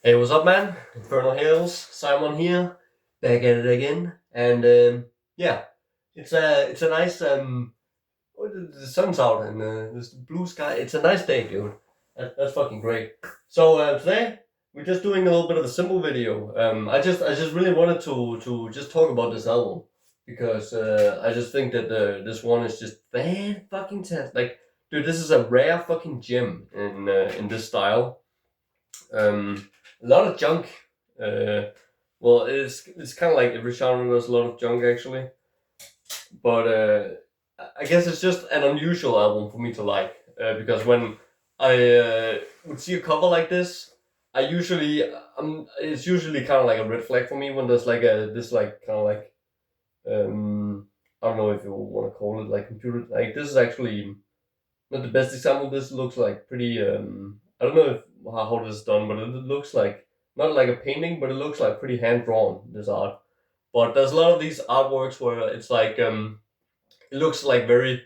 Hey, what's up, man? Infernal Hills, Simon here, back at it again, and yeah, it's a nice the sun's out and there's blue sky. It's a nice day, dude. That's fucking great. So today we're just doing a little bit of a simple video. I just really wanted to just talk about this album because I just think that this one is just fan fucking test. Like, dude, this is a rare fucking gem in this style. A lot of junk. Uh, well, it's kind of like every genre does a lot of junk actually, but I guess it's just an unusual album for me to like because when I would see a cover like this, I usually it's usually kind of like a red flag for me when there's like a this like kind of like I don't know if you want to call it like computer like this is actually not the best example. This looks like pretty. I don't know if how this is done, but it looks like not like a painting, but it looks like pretty hand drawn. This art, but there's a lot of these artworks where it's like it looks like very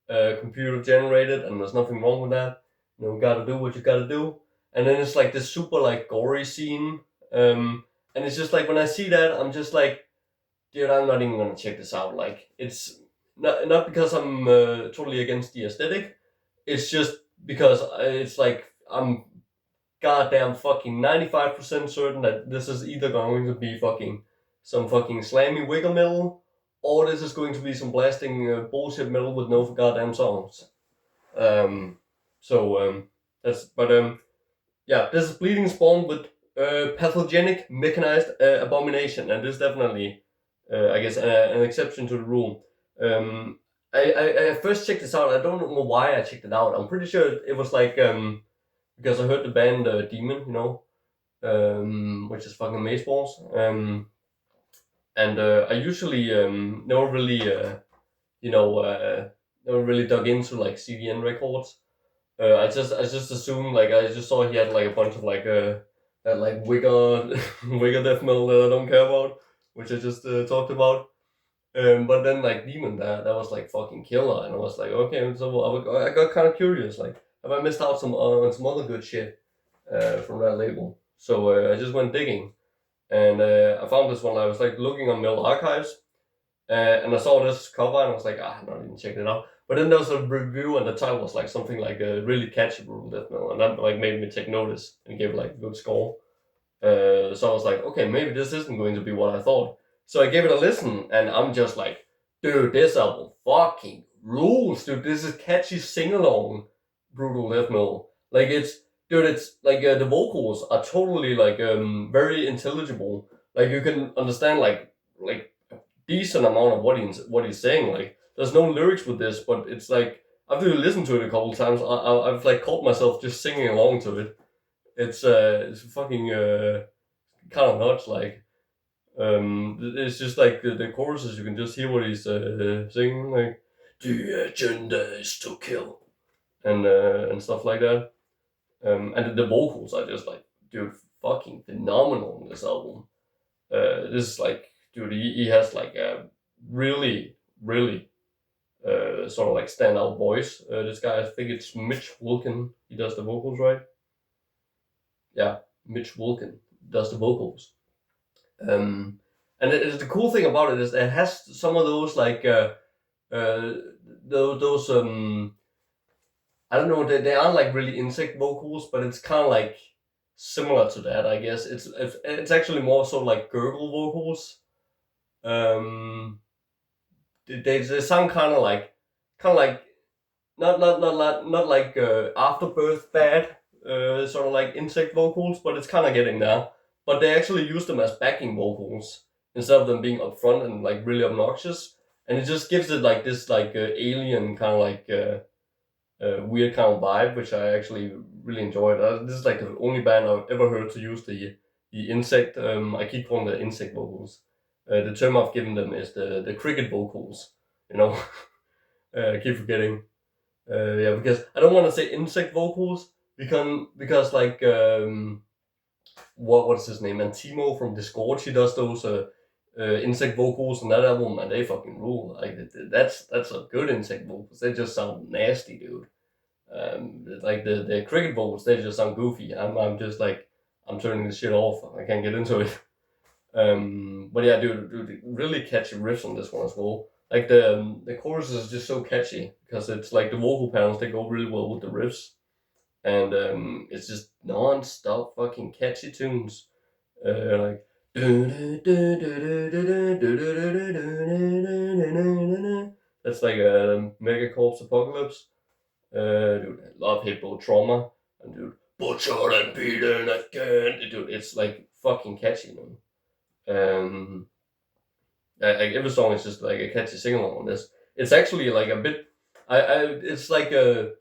computer generated, and there's nothing wrong with that. You know, gotta do what you gotta do. And then it's like this super like gory scene, and it's just like when I see that, I'm just like, dude, I'm not even gonna check this out. Like, it's not because I'm totally against the aesthetic. It's just because it's like I'm goddamn fucking 95% certain that this is either going to be fucking some fucking slammy wiggle metal, or this is going to be some blasting bullshit metal with no goddamn songs. Um, so that's yeah, this is Bleeding Spawn with Pathogenic, Mechanized, Abomination, and this is definitely, I guess, an exception to the rule. Um, I first checked this out. I don't know why I checked it out. I'm pretty sure it was like because I heard the band Demon, which is fucking amazeballs. And I usually never really, you know, never really dug into like CDN records. I just assumed like I just saw he had like a bunch of like that like wigger wigger death metal that I don't care about, which I just talked about. But then like Demon that was like fucking killer, and I was like, okay, so I got kind of curious, like have I missed out some on some other good shit from that label? So I just went digging, and I found this one. I was like looking on Mill Archives, and I saw this cover, and I was like, I'm not even checking it out. But then there was a review, and the title was like something like a really catchy brutal death metal, and that like made me take notice and gave like a good score. So I was like, okay, maybe this isn't going to be what I thought. So I gave it a listen, and I'm just like, dude, this album fucking rules, dude. This is catchy sing along, brutal death metal. Like dude, it's like the vocals are totally like very intelligible. Like you can understand like a decent amount of what he's saying. Like there's no lyrics with this, but it's like after you listen to it a couple times, I've like caught myself just singing along to it. It's fucking kind of nuts. Like it's just like the choruses. You can just hear what he's singing. Like the agenda is to kill and stuff like that. And the vocals are just like, dude, fucking phenomenal in this album. This is like, dude, he has like a really sort of like standout voice. This guy, I think it's Mitch Wilkin. He does the vocals, right? Yeah, Mitch Wilkin does the vocals. Um, and the cool thing about it is it has some of those like uh those I don't know, they aren't like really insect vocals, but it's kind of like similar to that, I guess. It's actually more so like gurgle vocals. Um, they sound kind of like not like afterbirth bad, sort of like insect vocals, but it's kind of getting there. But they actually use them as backing vocals instead of them being up front and like really obnoxious, and it just gives it like this like alien kind of like weird kind of vibe, which I actually really enjoyed. This is like the only band I've ever heard to use the insect. I keep calling the insect vocals. The term I've given them is the cricket vocals. You know, I keep forgetting. Yeah, because I don't want to say insect vocals because like what's his name? And Timo from Discord, he does those insect vocals on that album, and they fucking rule. Like that's a good insect vocals. They just sound nasty, dude. Like the cricket vocals, they just sound goofy. I'm just like I'm turning this shit off. I can't get into it. But yeah, dude, really catchy riffs on this one as well. Like the chorus is just so catchy because it's like the vocal patterns, they go really well with the riffs, and it's just non-stop fucking catchy tunes. Like that's like a Megacorpse Apocalypse. Dude, I love Hippo Trauma, and dude, Butcher and Beaten again. Dude, it's like fucking catchy, man. Um, like every song is just like a catchy sing along on this. It's actually like a bit. It's like a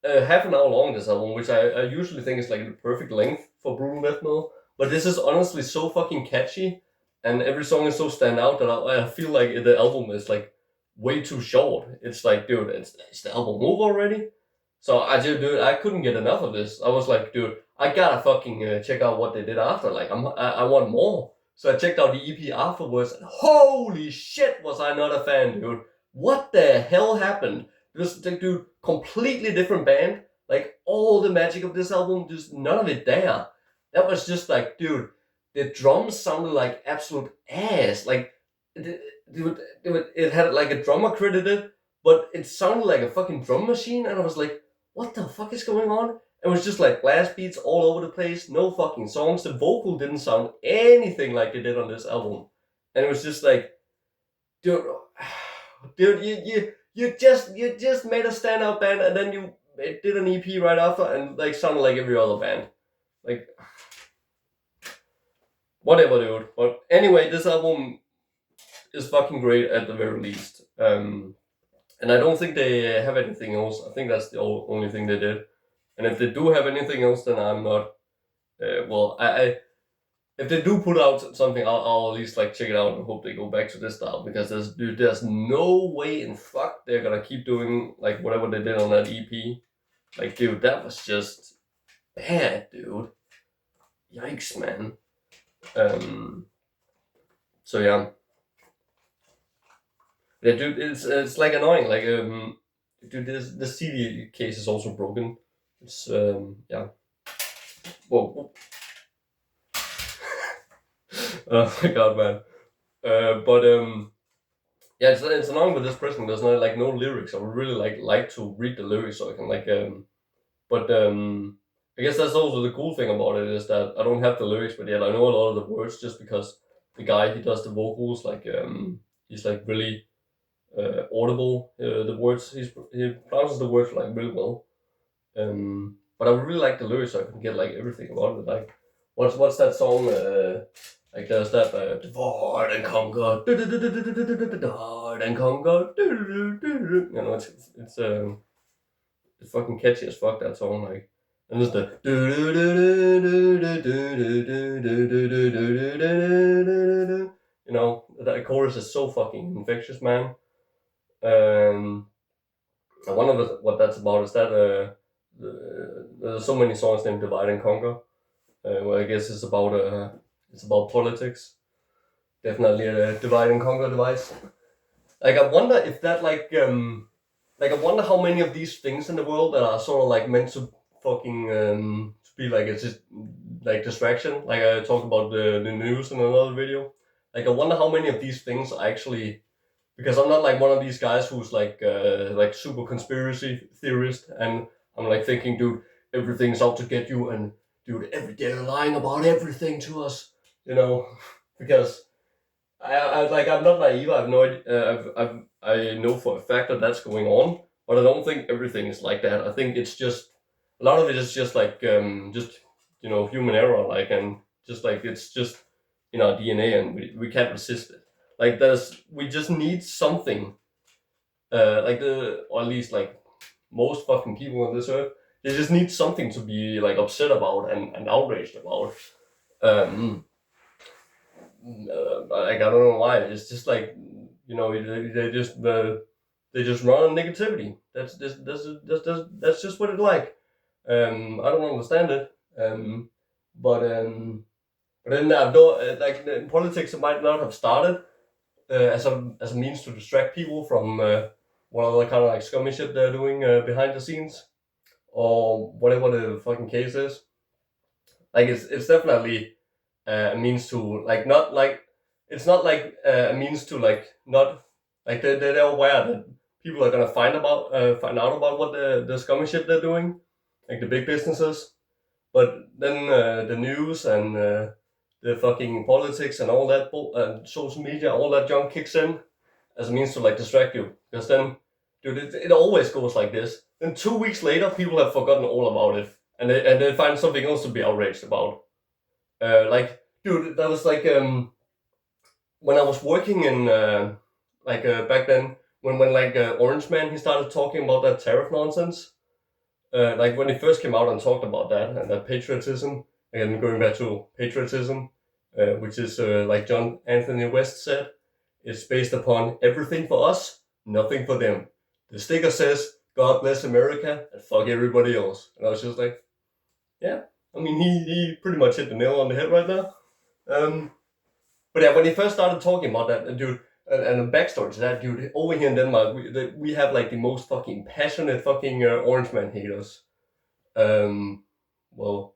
half an hour long, this album, which I usually think is like the perfect length for brutal death metal. But this is honestly so fucking catchy, and every song is so stand out that I feel like the album is like way too short. It's like, dude, it's the album over already. So I couldn't get enough of this. I was like, dude, I gotta fucking check out what they did after. Like, I want more. So I checked out the EP afterwards, and holy shit, was I not a fan, dude. What the hell happened? This dude, completely different band. Like all the magic of this album, just none of it there. That was just like, dude, the drums sounded like absolute ass. Like, it had like a drummer credited, but it sounded like a fucking drum machine, and I was like, what the fuck is going on? It was just like blast beats all over the place, no fucking songs. The vocal didn't sound anything like they did on this album, and it was just like, dude, dude, you just made a standout band, and then you did an EP right after, and like sounded like every other band, like whatever, dude. But anyway, this album is fucking great at the very least. And I don't think they have anything else. I think that's the only thing they did. And if they do have anything else, then I'm not. Well, I if they do put out something, I'll at least like check it out and hope they go back to this style, because there's no way in fuck they're gonna keep doing like whatever they did on that EP. Like, dude, that was just bad, dude. Yikes, man. So yeah. Yeah, dude, it's like annoying. Like, dude, the CD case is also broken. It's yeah. Whoa. Oh my god, man. But yeah, it's annoying with this person. There's no lyrics. I would really like to read the lyrics so I can But I guess that's also the cool thing about it, is that I don't have the lyrics, but yet I know a lot of the words, just because the guy, he does the vocals, like he's like really audible. The words, he pronounces the words like really well. But I would really like the lyrics so I can get like everything about it. Like, what's that song? Like, there's that divide and conquer, divide and conquer. You know, it's fucking catchy as fuck, that song. Like, and there's the you know, that chorus is so fucking infectious, man. And one of what that's about is that there's so many songs named Divide and Conquer. Well, I guess it's about politics. Definitely a divide and conquer device. Like, I wonder if that like I wonder how many of these things in the world that are sort of like meant to fucking to be like it's just like distraction. Like I talked about the news in another video. Like, I wonder how many of these things are actually, because I'm not like one of these guys who's like super conspiracy theorist, and I'm like thinking, dude, everything's out to get you, and dude, they're lying about everything to us, you know, because I'm not naive. I have no idea. I know for a fact that that's going on, but I don't think everything is like that. I think it's just a lot of it is just like just human error, like, and just like it's just in our DNA, and we can't resist it. Like, we just need something, or at least like most fucking people on this earth, they just need something to be like upset about and outraged about. Like, I don't know why. It's just like, they just run on negativity. That's just what it's like. I don't understand it. But then like in politics, it might not have started as a means to distract people from what other kind of like scummy shit they're doing behind the scenes, or whatever the fucking case is. Like it's definitely a means to like not like it's not like a means to like not like they're aware that people are gonna find out about what the scummy shit they're doing, like the big businesses. But then the news and the fucking politics and all that social media, all that junk kicks in as a means to like distract you. Because then, dude, it always goes like this. Then 2 weeks later, people have forgotten all about it, and they find something else to be outraged about. Like, dude, that was like when I was working in back then when like Orange Man he started talking about that tariff nonsense. Like when he first came out and talked about that and that patriotism, and going back to patriotism, which is like John Anthony West said, it's based upon everything for us, nothing for them. The sticker says, God bless America and fuck everybody else. And I was just like, yeah, I mean, he pretty much hit the nail on the head right now. But yeah, when he first started talking about that, dude, and the backstory to that, dude, over here in Denmark, we have like the most fucking passionate fucking Orange Man haters. Well,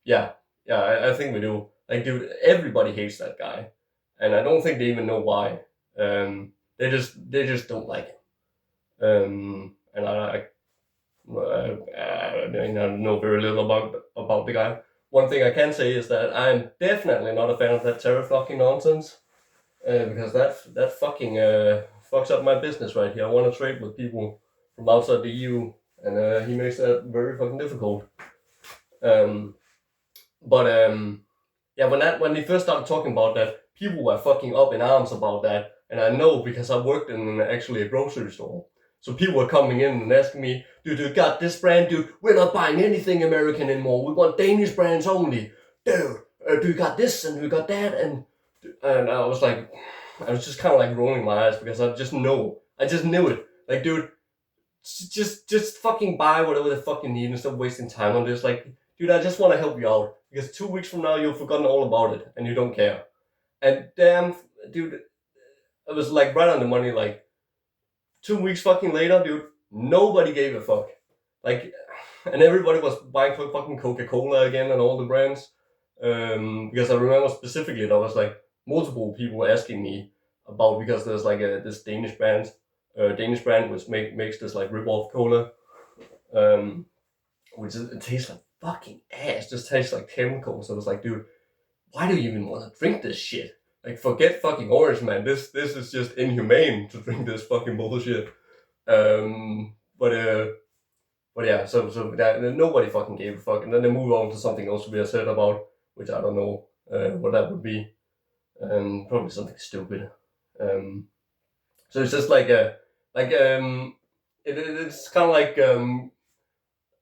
yeah, I think we do. Like, dude, everybody hates that guy, and I don't think they even know why. They just don't like him. And I know very little about the guy. One thing I can say is that I'm definitely not a fan of that tariff fucking nonsense, because that fucking fucks up my business right here. I want to trade with people from outside the EU, and he makes that very fucking difficult. Yeah, when they first started talking about that, people were fucking up in arms about that, and I know because I worked in actually a grocery store. So people were coming in and asking me, dude, you got this brand, dude? We're not buying anything American anymore. We want Danish brands only, dude. Do you got this and you got that? And I was like, I was just kind of like rolling my eyes because I just knew it. Like, dude, just fucking buy whatever the fuck you need and stop wasting time on this. Like, dude, I just want to help you out because 2 weeks from now you've forgotten all about it and you don't care. And damn, dude, it was like right on the money. Like 2 weeks fucking later, dude, nobody gave a fuck. Like, and everybody was buying fucking Coca-Cola again and all the brands. Because I remember specifically there was like multiple people asking me about because there's like this Danish brand which makes this like rip-off cola, which it tastes like fucking ass. Just tastes like chemicals. So it was like, dude, why do you even want to drink this shit? Like, forget fucking Orange Man. This is just inhumane to drink this fucking bullshit. But yeah, so that nobody fucking gave a fuck, and then they move on to something else to be upset about, which I don't know what that would be. Probably something stupid. So it's just like it's kind of like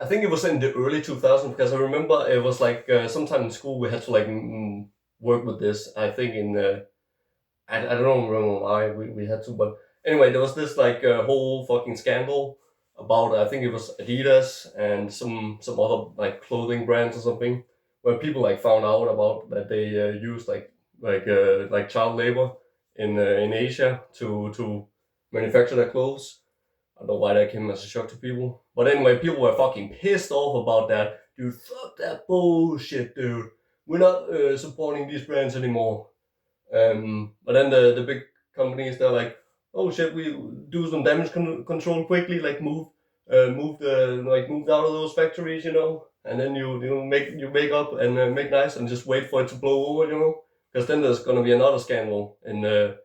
I think it was in the early 2000s because I remember it was like sometime in school we had to like work with this. I think in I don't remember why we had to, but anyway, there was this like whole fucking scandal about I think it was Adidas and some other like clothing brands or something, where people like found out about that they used like child labor in Asia to manufacture their clothes. I don't know why that came as a shock to people, but anyway, people were fucking pissed off about that. Dude, fuck that bullshit, dude. We're not supporting these brands anymore. But then the big companies, they're like, oh shit, we do some damage control quickly, like move out of those factories, and then you make up and make nice and just wait for it to blow over, because then there's gonna be another scandal in or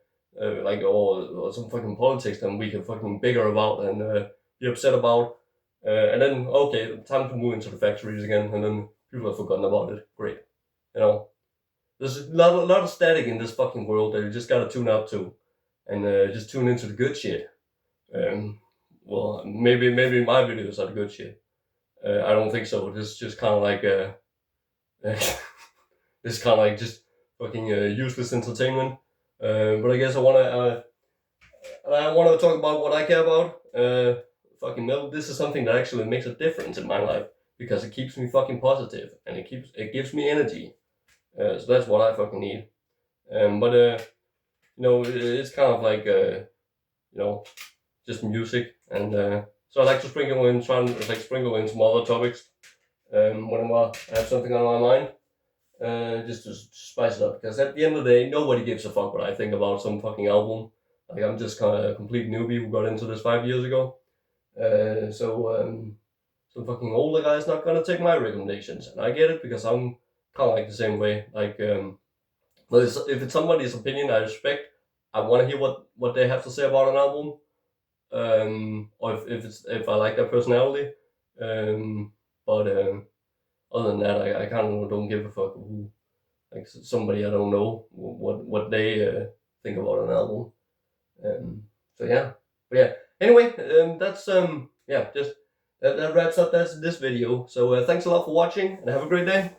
some fucking politics that we can fucking bigger about and be upset about, and then okay, time to move into the factories again, and then people have forgotten about it. Great, There's a lot of static in this fucking world that you just gotta tune out to, and just tune into the good shit. Well, maybe my videos are the good shit. I don't think so. This is just kind of like this kind of like just fucking useless entertainment. But I guess I wanna talk about what I care about. Fucking metal. This is something that actually makes a difference in my life because it keeps me fucking positive and it gives me energy. So that's what I fucking need. But it's kind of like just music, and so I like to sprinkle in some other topics. whenever I have something on my mind. Just to spice it up, because at the end of the day, nobody gives a fuck what I think about some fucking album. Like, I'm just kind of a complete newbie who got into this 5 years ago. So some fucking older guy's not gonna take my recommendations, and I get it because I'm kind of like the same way. Like, but if it's somebody's opinion I respect, I want to hear what they have to say about an album. Or if I like their personality. But other than that, I kind of don't give a fuck who, like, somebody I don't know what they think about an album. So yeah, but yeah. Anyway, that's yeah, just that wraps up this video. So thanks a lot for watching, and have a great day.